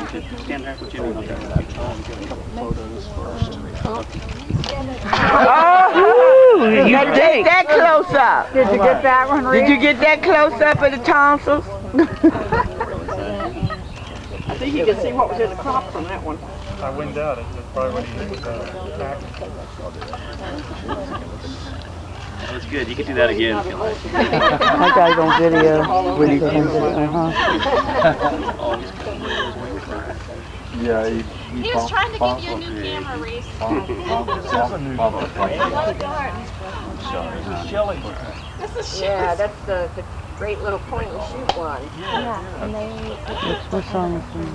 Stand there with Jimmy. Get a couple photos first. Oh, did you get that close up? Did you get that one, Reed? Did you get that close up of the tonsils? I think you can see what was in the crop from that one. I wouldn't doubt it. That's probably what he did with the pack. That's good. You can do that again if you like. That guy's on video. Really good on video, Yeah, He was trying to give you a new camera, Reese. This is yeah, that's the great little point and shoot one. Yeah, and they... What's on this one?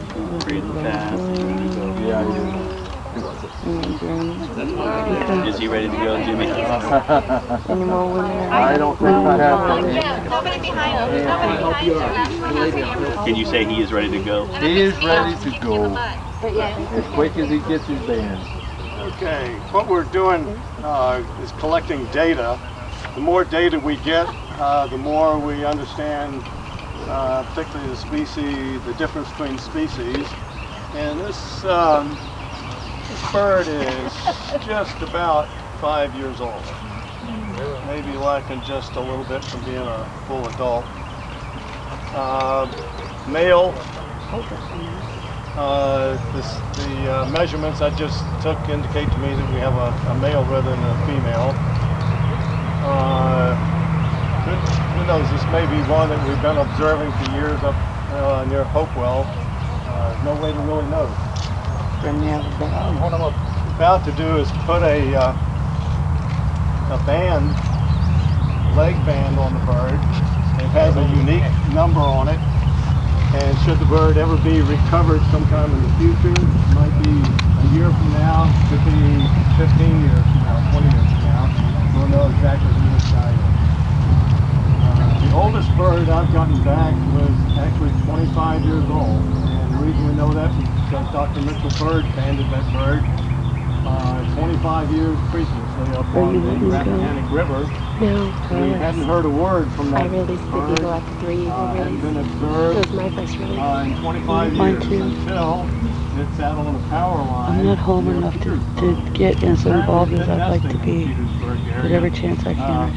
Is he ready to go, Jimmy? Any more women? I don't think I have any. Yeah, nobody behind you. There's nobody behind you. That's the Can you say he is ready to go? He is ready to go. As quick as he gets his bands. Okay, what we're doing is collecting data. The more data we get, the more we understand, particularly the species, the difference between species. And this bird is just about 5 years old. Maybe lacking just a little bit from being a full adult. Male. The measurements I just took indicate to me that we have a male rather than a female. Who knows, this may be one that we've been observing for years up near Hopewell. There's no way to really know. What I'm about to do is put a band, leg band on the bird. It has a unique number on it. And should the bird ever be recovered sometime in the future, it might be a year from now, could be 15 years from now, 20 years from now, we'll know exactly who this guy is. The oldest bird I've gotten back was actually 25 years old. And the reason we know that is because Dr. Mitchell Bird banded that bird 25 years previously up on the Rappahannock River. No, We hadn't heard a word from that I released the bird. eagle after 3 eagle Hadn't been release. observed It was my first release. in 25 Mine years too. until it sat on a power line. I'm not home enough to get as involved as I'd like to be. Whatever chance I can.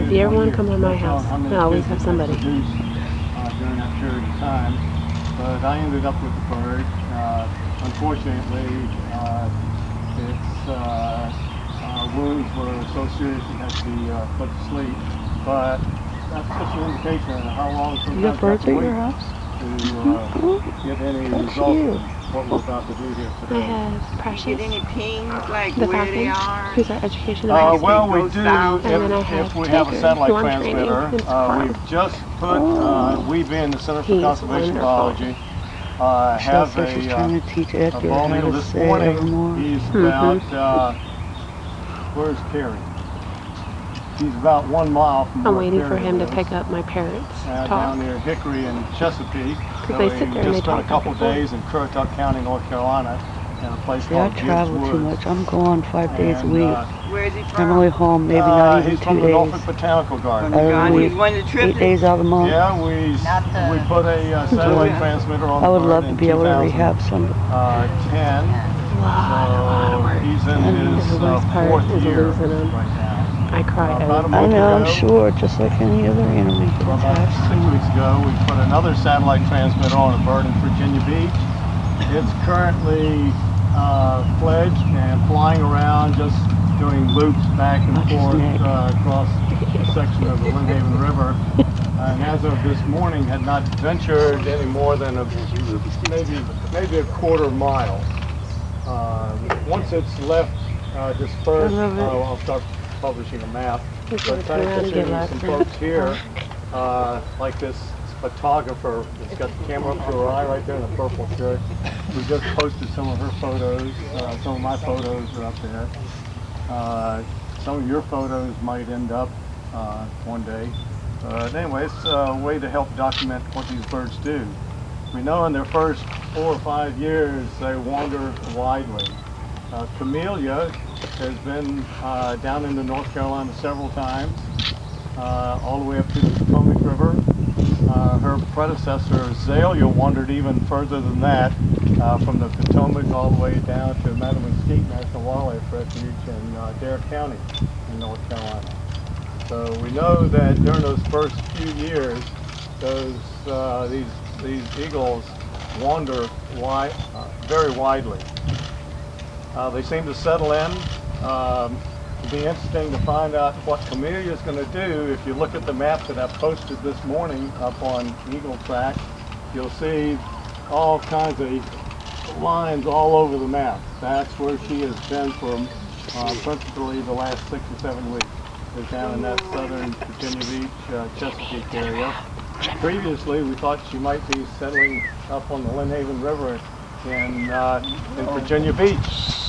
If you ever want to come to my house, I always have somebody. During that period of time. But I ended up with the bird. Unfortunately, its wounds were so serious it had to be put to sleep. But that's just an indication of how long sometimes You got birds at your house? to get any That's results you. of what we're about to do here I today. have Precious, Get any pings like the where they falcon, are? who's our education advisor. Well, we do, goes south. And then I if have we have a Tigger, satellite who I'm training. transmitter, It's Carl. we've just put, we being the Center for He's Conservation wonderful. Biology, have She's trying to teach a Edgar bald how eagle to this say morning. evermore. He's about, where's Carrie? He's about 1 mile from I'm where waiting for Carrie him to is, pick up my parents' down talk. near Hickory and Chesapeake. Because they sit there and just they spent a talk couple back and days in Currituck County, North Carolina, in a place See, I called Gibbs travel too Woods. much. I'm gone 5 days a And, week. Where is he I'm from? only home maybe not even he's 2 from the days. Norfolk Botanical Garden. I only He's leave one of the 8 triplets. days out of the month. Yeah, we put a satellite transmitter on I would the love bird to in be able to rehab some. 2010. So he's in And his the worst part fourth is year losing him. right now. I cry About a every month I know, I'm ago, sure, just like any other animal gets Well, about hatched. 6 weeks ago, we put another satellite transmitter on a bird in Virginia Beach. It's currently fledged and flying around, just doing loops back and forth across a section of the Lynnhaven River. And as of this morning, had not ventured any more than maybe a quarter mile. Once it's left dispersed, I'll start publishing a map. He's But gonna trying turn around to and show get you lost some in. folks here, like this photographer that's got the camera up to her eye right there in the purple shirt. We just posted some of her photos. Some of my photos are up there. Some of your photos might end up one day. But anyway, it's a way to help document what these birds do. We know in their first 4 or 5 years they wander widely. Camellia has been down into North Carolina several times, all the way up to the Potomac River. her predecessor, Azalea, wandered even further than that, from the Potomac all the way down to Mesquite National Wildlife Refuge in Dare County in North Carolina. So we know that during those first few years, these eagles wander very widely. They seem to settle in. It'll be interesting to find out what Camellia is going to do. If you look at the map that I posted this morning up on Eagle Track, you'll see all kinds of lines all over the map. That's where she has been for principally the last 6 or 7 weeks. They're down in that southern Virginia Beach, Chesapeake area. Previously, we thought she might be settling up on the Lynn Haven River in Virginia Beach.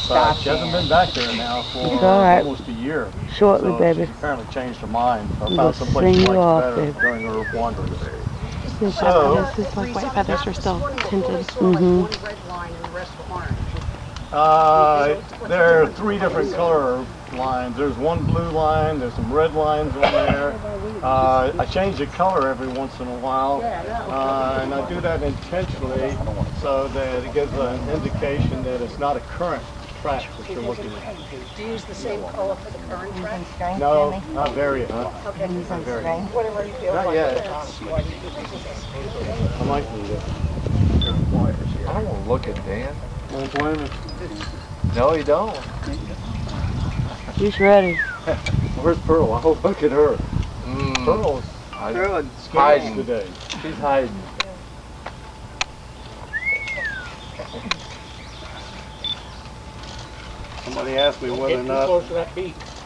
But she hasn't been back there now for almost a year. Shortly, so baby. She's apparently changed her mind or I'm found someplace she likes better baby. during her wanderings. This So, is like white feathers are still tinted. there are 3 different color lines. There's one blue line, there's some red lines on there. I change the color every once in a while, and I do that intentionally so that it gives an indication that it's not a current track that you're looking at. Do you use the same color for the current track? No, not very yet. Not very. Whatever you feel Not like. yet. I might need it. I don't want to look at Dan. Well, blame it. No, you don't. He's ready. Where's Pearl? I hope look at her. Pearl's Hiding today. She's hiding. Somebody asked me whether or not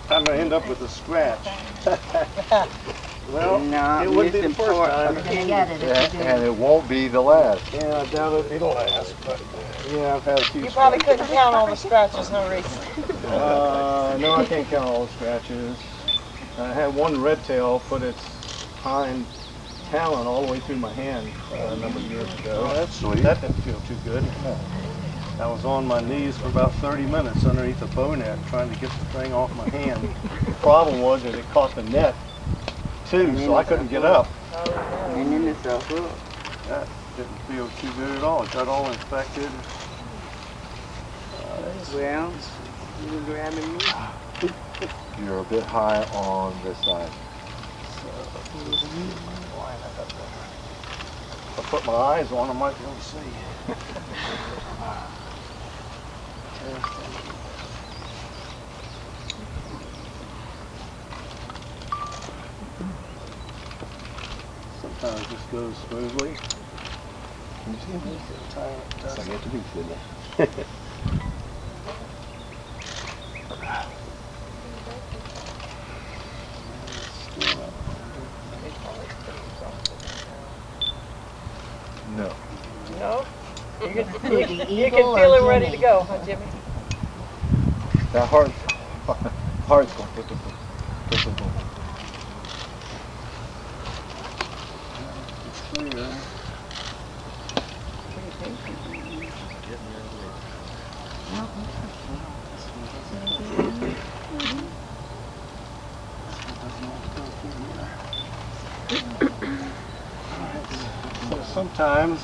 I'm going to end up with a scratch. Well, No, it wouldn't be the it's first time. important. You're gonna get it if you do. And it won't be the last. Yeah, I doubt it'll last, but yeah, I've had a few You probably scratches. couldn't count all the scratches, huh, Reese? No, I can't count all the scratches. I had one red tail put its hind talon all the way through my hand a number of years ago. Oh, that's sweet. That didn't feel too good. I was on my knees for about 30 minutes underneath a bow net trying to get the thing off my hand. The problem was that it caught the net too, so I couldn't get up. And then it's a hook. That didn't feel too good at all. It got all infected. Well, you grabbing me? You're a bit high on this side. If I put my eyes on, I might be able to see. Sometimes this goes smoothly. Can you see me? Yes, I get to be fiddly. No. No? You can The feel eagle it or ready to Jimmy? go, huh, Jimmy? That heart's going. It's clear. So sometimes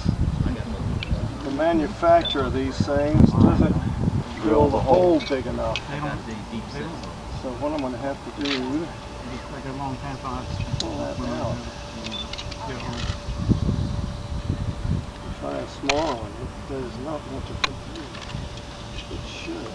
the manufacturer of these things doesn't drill the hole big enough. So what I'm going to have to do is pull that out. Try a small one. There's not much of it. It should.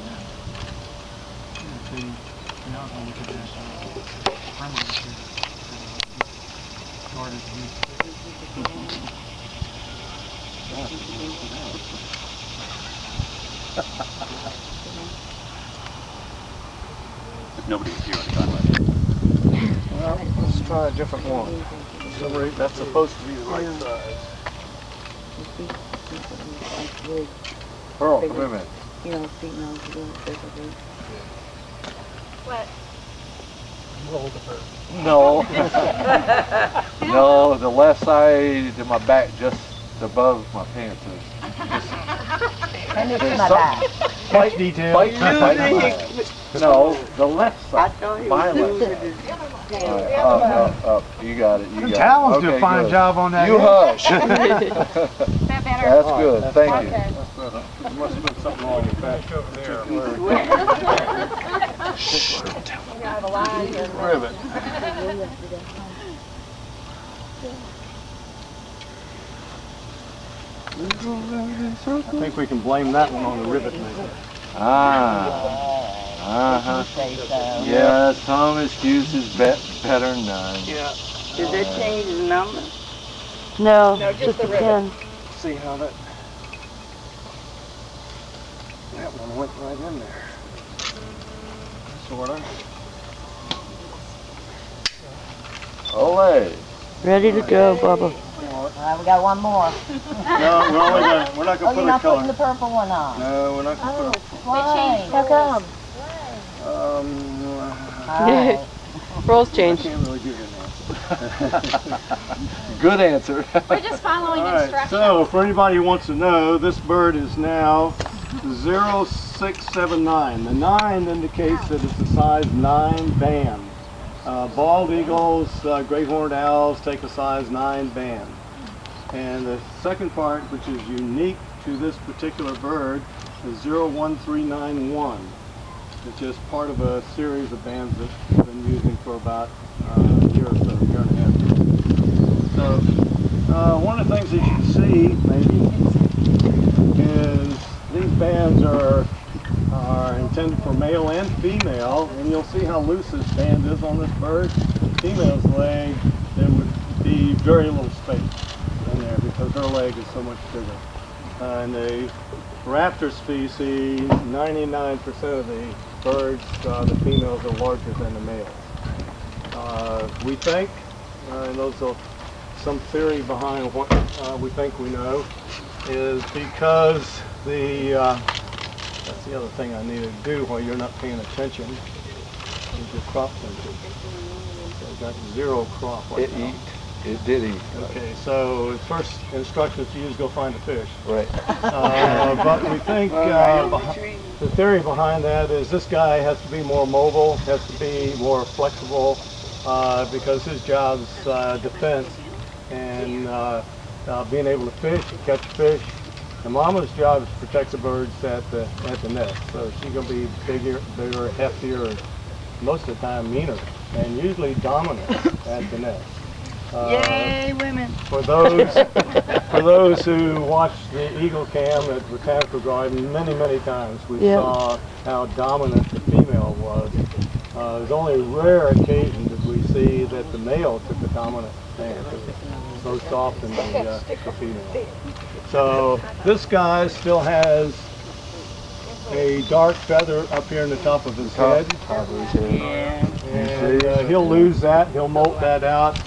If nobody's here, I'd done with Well, let's try a different one. For some reason, that's supposed to be the right size. Pearl, come here a minute. You know, females do it differently. What? No. No, the left side of my back just above my pants is. And it's my back. flight detail. No, the left side. My left side. All right, up. You got it. You got it. Talon's do a Okay, fine good. job on that. You hush. That better? That's good. Thank you. Okay. There must have been something wrong with that. We have a line here. Ribbit. I think we can blame that one on the rivet maker. Yeah, some excuses better than none. Yeah. Did they change the number? No, No, just just the a rivet. pin. See how that one went right in there. Sorta. Ole. Ready to go, Bubba. We got one more. No, we're not gonna put a color. The purple one on. No, we're not gonna put Why? How come? Rules I change. can't really give you an answer. Good answer. We're just following All right, instructions. so for anybody who wants to know, this bird is now 0679. The 9 indicates that it's a size 9 band. Bald eagles, great horned owls take a size 9 band. And the second part, which is unique to this particular bird, is 01391. It's just part of a series of bands that we've been using for about a year or so, year and a half. So, one of the things that you can see, maybe, is these bands are intended for male and female, and you'll see how loose this band is on this bird. The female's leg, there would be very little space in there because her leg is so much bigger. And the raptor species, 99% of the birds, the females are larger than the males. We think, and those are some theory behind what we think we know, is because that's the other thing I need to do while you're not paying attention, is your crop sensor. So I've got 0 crop right now. It did eat. Okay, so the first instructions to use, go find a fish. Right. But we think the theory behind that is this guy has to be more mobile, has to be more flexible, because his job's defense and being able to fish, catch fish. The mama's job is to protect the birds at the nest, so she's going to be bigger, heftier, and most of the time meaner, and usually dominant at the nest. Yay, women! For those who watched the Eagle Cam at Botanical Garden many times, we saw how dominant the female was. There's only a rare occasion that we see that the male took a dominant stand. Most often the female. So this guy still has a dark feather up here in the top of his head. And he'll lose that, he'll molt that out.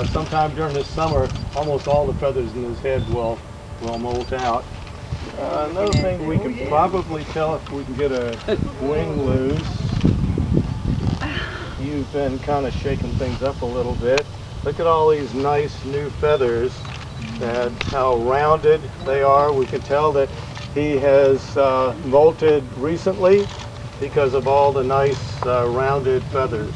Sometime during this summer, almost all the feathers in his head will molt out. Another thing we can probably tell if we can get a wing loose. You've been kind of shaking things up a little bit. Look at all these nice new feathers, how rounded they are. We can tell that he has molted recently because of all the nice rounded feathers.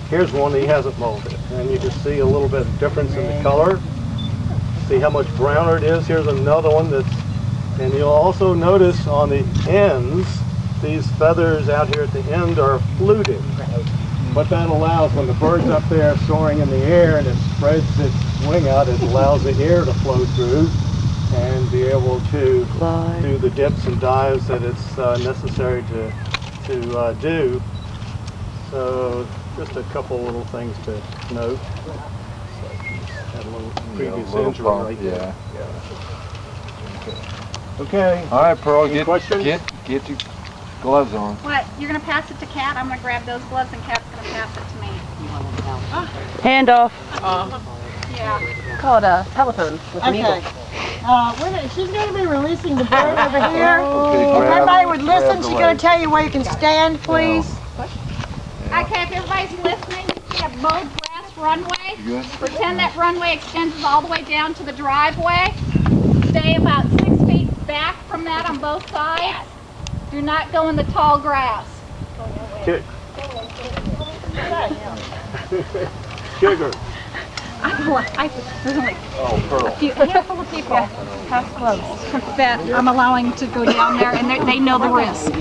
Here's one he hasn't molted, and you can see a little bit of difference in the color. See how much browner it is. Here's another one and you'll also notice on the ends, these feathers out here at the end are fluted. What that allows, when the bird's up there soaring in the air and it spreads its wing out, it allows the air to flow through and be able to do the dips and dives that it's necessary to do. So just a couple little things to note. Had a little previous injury right there. Okay. All right, Pearl, Any questions? get your gloves on. What? You're going to pass it to Kat? I'm going to grab those gloves and Kat's going to pass it to me. Hand off. Yeah. Call it a telephone with an eagle. She's going to be releasing the bird over here. Okay, If everybody would listen, she's going to tell you where you can stand, please. Okay, if everybody's listening, you see a mowed grass runway. Good. Pretend that runway extends all the way down to the driveway. Stay about 6 feet back from that on both sides. Do not go in the tall grass. Sugar. There's only a handful of people that I'm allowing to go down there, and they know the risk.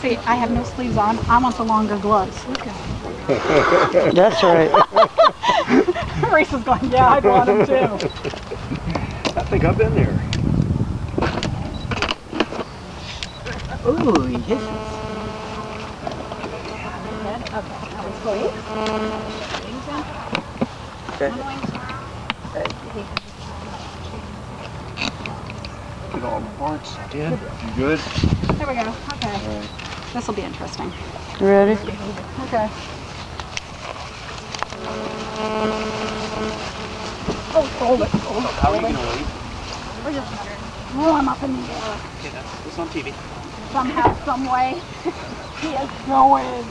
See, I have no sleeves on. I want the longer gloves. That's right. Reese is going, yeah, I'd want them too. I think I've been there. Ooh, yes. Okay. Look at all the parts. Did you good? There we go. Okay. This will be interesting. You ready? Okay. Oh, hold it. How are you going to leave? We're just warm up in the air. Okay, that's on TV. Somehow, some way. He is going.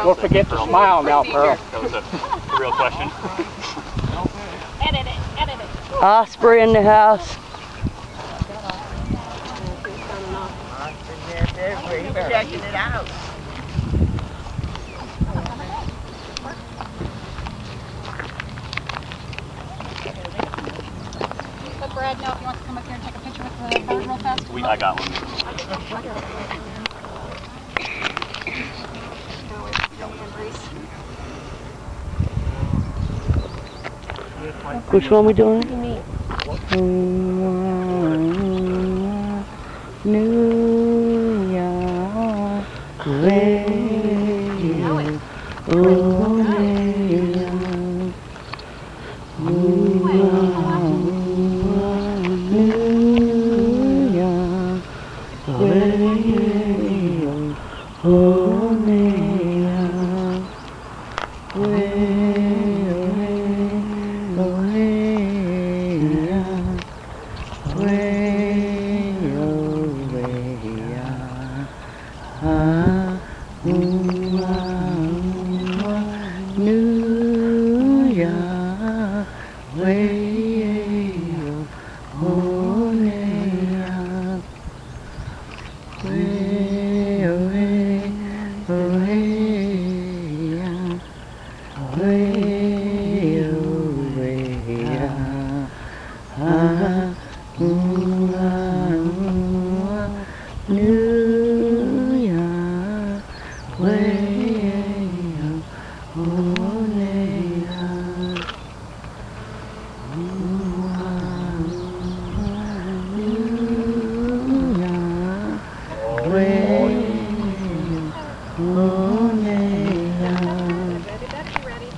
Don't forget to smile now, Pearl. That was a real question. Edit it. Edit it. Osprey in the house. Checking it out. Let Brad know if he wants to come up here and take a picture with the bird real fast. I got one. Which one we doing? New York Radio.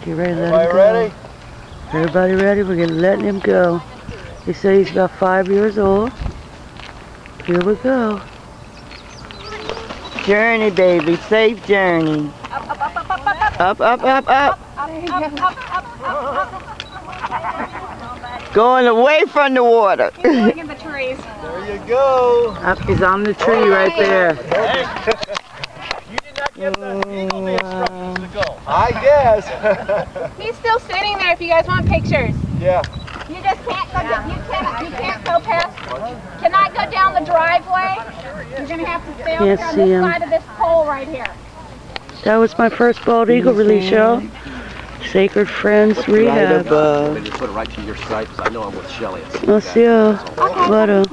You ready to let him go? Ready? Everybody ready? We're gonna let him go. He said he's about 5 years old. Here we go. Journey, baby. Safe journey. Up, up, up, up. Going away from the water. Going in the trees. There you go. Up, he's on the tree right there. You did not give the eagle the instructions to go. I guess. He's still sitting there if you guys want pictures. Yeah. You just can't go down. You can't go past. Cannot go down the driveway. You're gonna have to stay over Can't here on see this him. side of this pole right here. That was my first bald eagle release, y'all. Sacred Friends Rehab. They just put it right to your stripe because I know I'm with Shelly. I'll see you later.